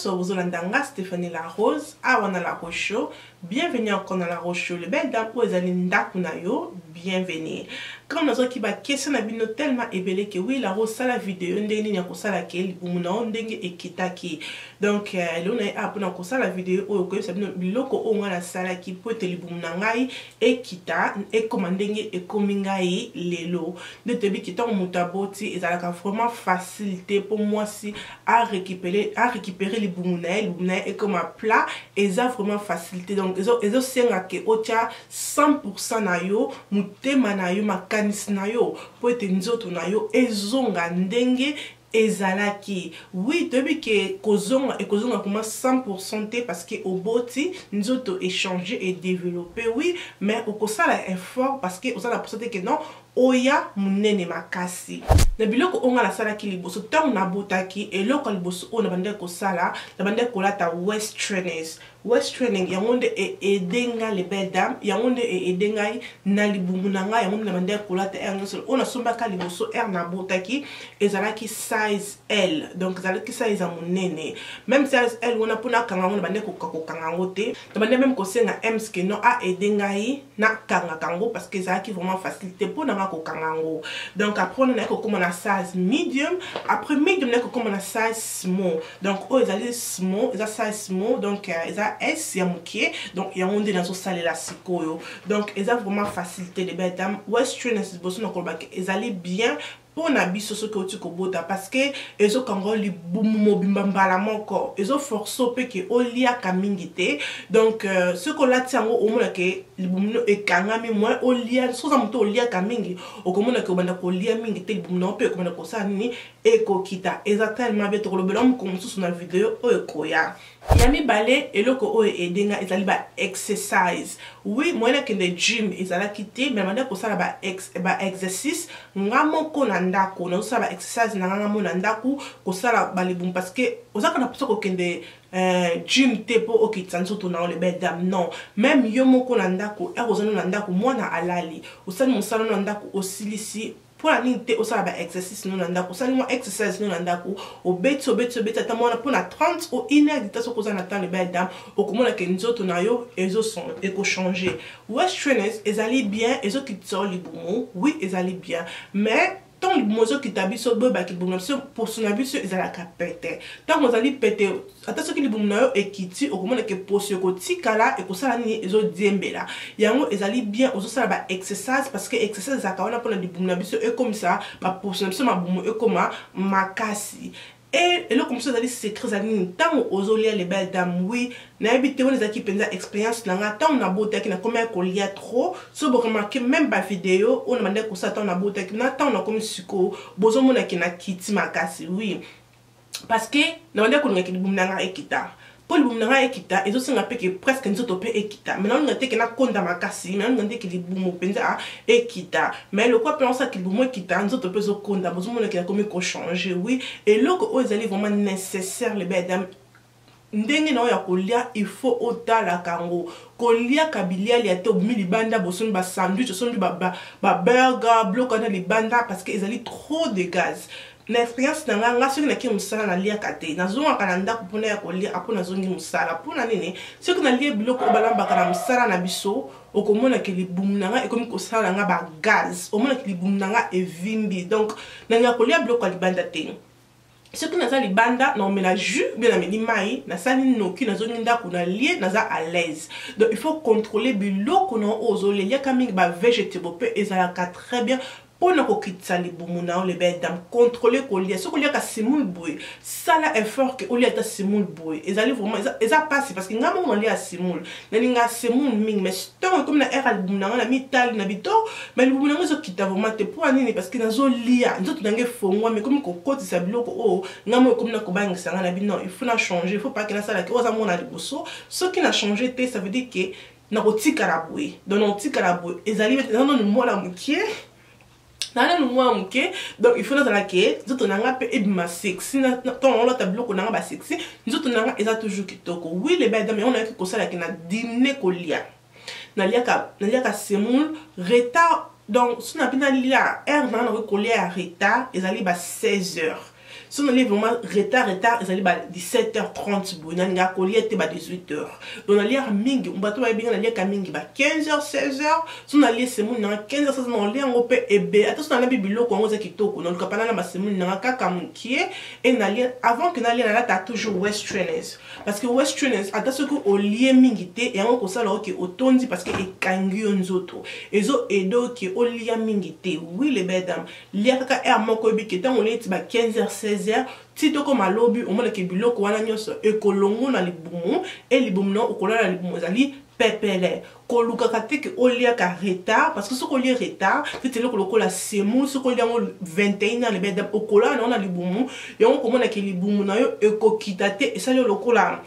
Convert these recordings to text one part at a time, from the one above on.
nyonso bozolanda Stéphanie La Rose awa na La Rose Show. Bienvenue encore dans La Rose Show. Le bel dame où ezali ndaku na yo, bienvenue. Comme nous qui ba question na bino tellement ébélé que oui La Rose ça la vidéo ndenge ni akosala ke libumuna ndenge ekitaki. Donc lona apona kosala vidéo oyo ko sabino biloko o ngala sala ki po te libumuna ngai ekita e komandenge e komingai lelo. De te bi kita mutaboti ezalaka vraiment facilité pour moi si à récupérer les boumounaï et comme un plat et ça vraiment facilité donc ils ont senga que otia 100% na yo mutema na yo makanis na yo po ete nzoto na yo ezonga ndenge ezalaki. Oui, depuis que kozonga et kozonga comme 100% te parce que au boti nzoto échanger et développer oui mais au kosala effort parce que osala possibilité que non oya munene makasi na biloko onga la sala ki liboso tant na botaki et loko liboso on bande ko sala na bande ko lata west training yangonde e edenga le belle dame yangonde e edenga na libumuna nga yangonde na bande ko lata ernyosol on a somba ka liboso na botaki ezalaki size L donc ezalaki size ya munene même size L on a pona kanga on bande ko kanga ngote na bande même ko senga M ske no a edenga na kanga kango parce que ezalaki vraiment facilité pour na donc après on a comme on size medium après medium on a comme on size small donc oh ils allaient small ils a size small donc ils a S ya mukie donc il y a on dans son salle la sikoyo donc ils a vraiment facilité les belles dames western c'est bosso na kolba ils allaient bien pour na biso so ko tiko bota parce que ezo kango li bumu bimbambala moko ezo forso pe ke olia kamingite donc ce ko lati yango o mona ke li bumu e kangami moi olia so za muto olia kamingi o ko mona ke banda ko lia mingi te li bumu pe ko mona ko sa ni e ko kita exactement be to ko lobelom ko musu na video o e ko ya yami balé eloko o edenga ezali ba exercise oui moi na ke de gym ezala kité mais manda ko sala ba exercice ngamo ko na ndako na usala exercise na ngamo na ndako ko sala balibum parce que ozaka na poso ko kende gym te po okitsanzo to na le belle dame non même yo moko na ndako e kozana na ndako mwana alali usali musala na ndako osilisi pour la ninte osala ba exercice no nanda ko sali mo exercise no nanda ko obeti ta mona pour na 30 ou 1 heure dita so ko za na temps le belle dame o komona ke nzoto na yo ezo son e ko changer west trainers ezali bien ezo kitso libumu oui ezali bien mais tant les mozo qui tabiso boba qui boumna pour son abiso ezala ka pété tant vous allez péter attention que les boumna e kiti o komona ke posio ko tikala e ko sala ni ezo diembela yango ezali bien ozo sala ba exercise parce que exercise za kaona pour les boumna biso e comme ça ba posio biso ma boumu e comme makasi. Et là comme ça d'aller secret zani tant aux les belles dames oui na habité on les qui penza expérience na tant on a beauté qui na comment qu'on lia trop so bo remarquer même ba vidéo on demandait que ça tant on a beauté qui na tant on a comme suko bozo mona qui na kiti makasi oui parce que na ndé ko ngaki bumnanga ekita pour le boumnanga ekita et aussi ngape que presque nzoto pe ekita maintenant on ngate que na konda makasi maintenant on ngate que les boumo penza ekita mais le quoi pensa que le boumo ekita nzoto pe zo konda bozo mona qui na comme ko changer oui et là que ils allaient vraiment nécessaire les belles dames ndenge na ya kolia il faut otala kango kolia kabilia li ate obimi libanda boson ba sandwich boson ba burger bloc na libanda parce que ils allaient trop de gaz. L'expérience na nga soki na ki musala na lia kate na zonga kana ndako pona ya kolia apona zongi musala pona nini soki na lia biloko obalamba kana musala na biso okomona ke libumu na nga ekomi kosala nga ba gaz omona ke libumu na nga evimbi donc na nga kolia biloko libanda te ce qui n'a pas libanda non mais la jus bien la mai na sali noki na zongi ndako na lie na za à l'aise donc il faut contrôler biloko na ozole ya kaming ba végétaux pe ezalaka très bien pour ne pas quitter les boumounas les belles dames contrôler qu'on lit ce qu'on lit à Simon Boy ça là effort que on lit à Simon Boy ils allaient vraiment ils a passé parce que n'a pas on lit à Simon n'a Simon ming mais tant comme na era boumounas na mital na bito mais les boumounas ils quittent vraiment te pour année parce que na zo lia nous tout n'engage fond mais comme qu'on côté ça bloque oh n'a pas comme na kobang ça na non il faut na changer il faut pas que na ça là que aux amours na liboso ce qui n'a changé ça veut dire que na roti karaboué dans notre karaboué ils allaient dans le mois la moitié na no moi muke donc il faut na ke nzoto nanga pe ebima sexy na ton la tableau ko nanga ba sexy nzoto nanga eza toujours kitoko oui les belles dames on a que kosala ke na dîner kolia na lia ka semoule retard donc si na bina lia heure na ko kolia retard ezali ba 16h Si on allait vraiment retard, ils allaient 17h30, on allait à 18h. Donc on allait à mingi, on bateau bien, on allait à mingi 15h, 16h. Si on allait c'est mon 15h, 16h, on allait en opé et b. Attention, on allait bilo quand on a quitté, on allait capana la c'est mon kakamukie et on allait avant que on allait là, t'as toujours Westerners. Parce que Westerners, attention qu'on lié mingi et on a ça là qui autondi parce que et kangi on zoto. Et zo edo qui au lié mingi oui les belles dames. Lié kaka et à mon kobi qui était on allait 15h, 16h. Si tu comme à lobby, on m'a dit que biloko wana nyonso ekolongo na libumu et libumu na okola na libumu zali pepele koluka kateke olia ka retard parce que ce qu'on lit retard c'est le koloko la semu ce qu'on lit en 21 ans les bêtes okola na libumu et on comment na ke libumu na yo ekokitate et ça le lokola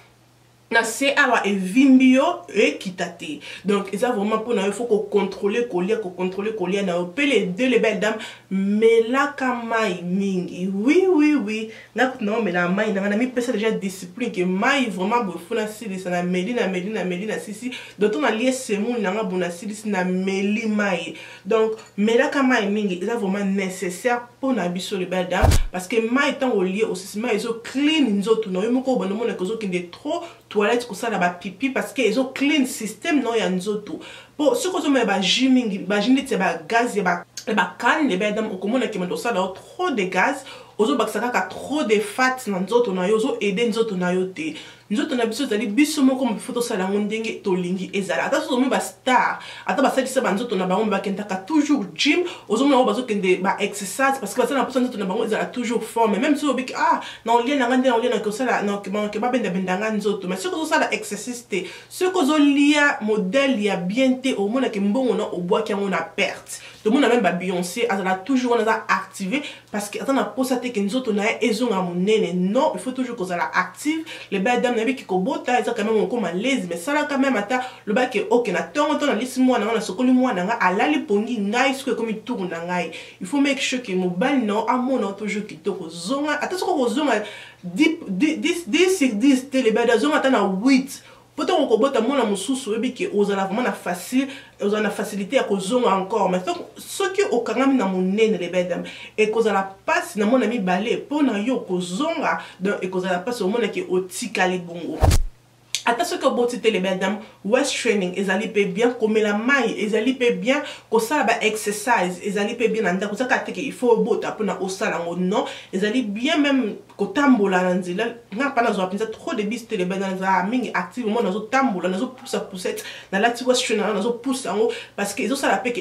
na c'est awa et vimbio et kitate donc ça vraiment pour il faut qu'on contrôler coller na les deux les belles dames mais la kamai mingi oui non mais la mai na mi pesa déjà discipline que mai vraiment beau na sili ça na melina sisi donc on a lié semu na bona sili na meli mai donc mais la kamai mingi ça vraiment nécessaire pour na biso les belles dames parce que mai tant au lié aussi mai ils ont clean nzoto no yemo ko bono mona ko zo kinde trop toilette ko ça là pipi parce que ils ont clean système non ya nzoto pour ce que me ba jimingi ba jindi ba gaz ya ba can les bedam au comment que ça là trop de gaz ozo bakisaka ka trop de fat na nzoto na yo ozo aider nzoto na yo te nzoto na biso zali biso moko mo photo sala ndenge tolingi ezala ata so mi ba star ata ba salisa ba nzoto na bango ba kentaka toujours gym ozo mo bazo kende ba exercise parce que ça na posa nzoto na bango ezala toujours forme même si obiki na on lien na ngande on lien na ko sala na ke ba benda bendanga nzoto mais ce que ozo sala exercice te ce que ozo lia modèle ya bien te au mona ke mbongo na obwa ki on a perte tout le monde même ba Beyoncé azala toujours on a activé parce que ata na posa que nous autres non il faut toujours qu'on soit active les belles dames qui kobota ils ont quand même encore malaise mais ça là quand même ata le bac est ok na tant on a laissé moi na sokoli moi na ala li pongi ngai ce que comme il tourne ngai il faut make sure que mobile non à mon toujours qui to zonga attention ko zonga 10 sur 10 les belles dames zonga na 8 peut-être on kobota mon amususu ebi que ozala vraiment na facile ozala na facilité à kozonga encore mais ce qui au kangami na monene les belles dames et kozala passe na mon ami balé pour na yo kozonga donc et kozala passe au monde qui otikali bongo. Attention que bon c'était les belles dames West training ils allaient bien comme la maille ils allaient bien que ça ba exercise ils allaient bien nanda que ça que il faut beau taper na osala non ils allaient bien même que tambola nanzila n'a pas na pinza trop de bis les belles dames za mingi activement na zo tambola na zo poussette na la West training na zo pousse en parce que ils ont ça la que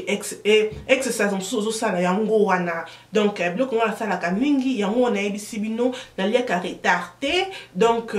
exercise en so ça na yango wana donc bloc on la sala ka mingi yango na ebisibino na lia ka retardé donc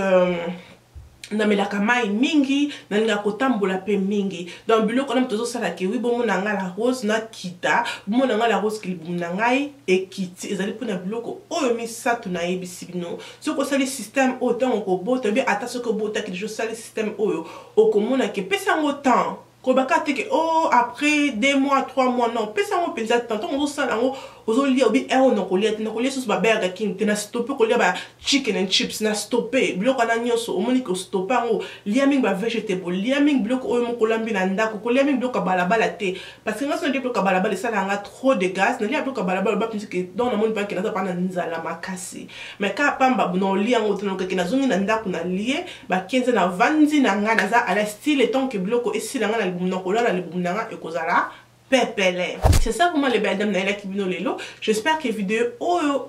na melaka mai mingi na ninga kotambola pe mingi donc biloko na mtozo sala ke wi bomo na nga la rose na kita bomo na nga la rose ki bomo na ngai e kiti ezali pona biloko oyo misato na yebisi bino soko sali système autant ko bota bien ata soko bota ki jo sali système oyo okomona ke pesa ngo temps ko bakate ke après 2 mois 3 mois non pesa ngo penza tant on sala ngo ozolia obi on kolia sous ba burger king tena stopper kolia ba chicken and chips na stopper biloko na nyonso omoni ko stopper ngo lia mingi ba vegetable lia mingi biloko oyo moko lambi na ndako kolia mingi biloko balabala te parce que ngaso ndi biloko balabala ça nga trop de gaz na lia biloko balabala ba pinzi ke dans na moni pa ke na pa na nzala makasi mais ka pamba no lia ngo teno ke na zongi na ndako na lie ba 15 na vanzi na nga na za ala style tant que biloko esila nga na libumna kolala libumna nga ekozala pepele. C'est ça pour moi les belles dames na qui bino lelo. J'espère que la vidéo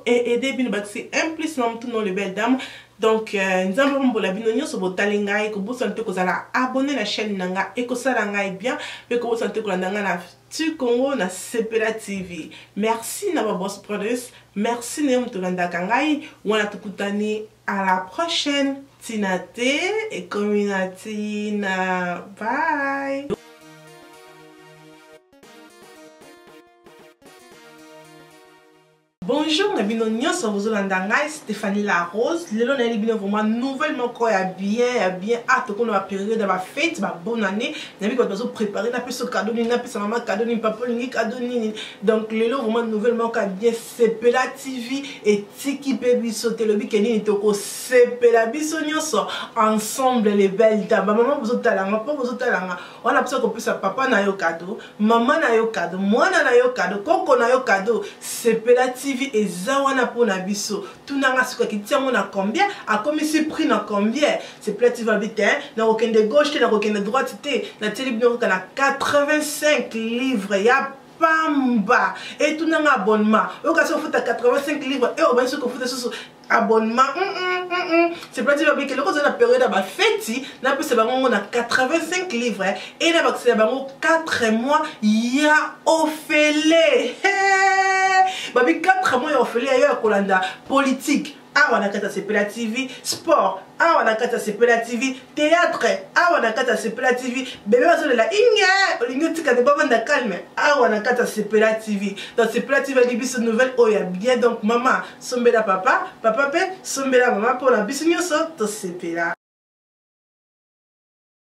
est aidé bino c'est implicitement tout dans les belles dames. Donc nous allons pour la vidéo sur votre talingai que vous sentez que vous allez abonner la chaîne nanga et que ça langai bien et que vous sentez que la nanga na tu Congo na Sepela TV. Merci na boss produce. Merci ne mtulanda kangai wana tukutani à la prochaine. Tinate et Communatina. Bye. Bonjour, na bino nyonso bozolanda ngai Stéphanie la Rose. Lelo na bino vraiment nouvellement quoi ya bien hâte qu'on va période ba fête ba bonne année. Na bi ko bazo préparer na peso cadeau ni na peso maman cadeau ni papa ni cadeau ni. Donc lelo vraiment nouvellement quoi bien Sepela TV et tiki pe biso telobi keni toko Sepela biso nyonso ensemble les belles dames. Maman bozotalanga pas bozotalanga. On a besoin qu'on puisse papa na yo cadeau, maman na yo cadeau, moi na yo cadeau, koko na yo cadeau. Sepela TV TV eza wana pona biso tunanga suka kitiango na combien a commis prix na combien Sepela TV habite na kokende gauche te na kokende droite te na télé bino na 85 livres ya pamba et tout un abonnement au cas où faut 85 livres et au bien sûr que faut des abonnement c'est pas dire que le cause de la période à fête n'a plus c'est on a 85 livres et là c'est 4 mois ya Ophélie babi 4 mois ya Ophélie ailleurs Kolanda politique on a kata Sepela TV sport on a kata Sepela TV théâtre on a kata Sepela TV bébé bazo la inga olingotika de baba na calme on a kata Sepela TV dans Sepela TV libiso nouvelle oh ya bien donc maman sombela papa pe sombela maman pour la biso nyoso to Sepela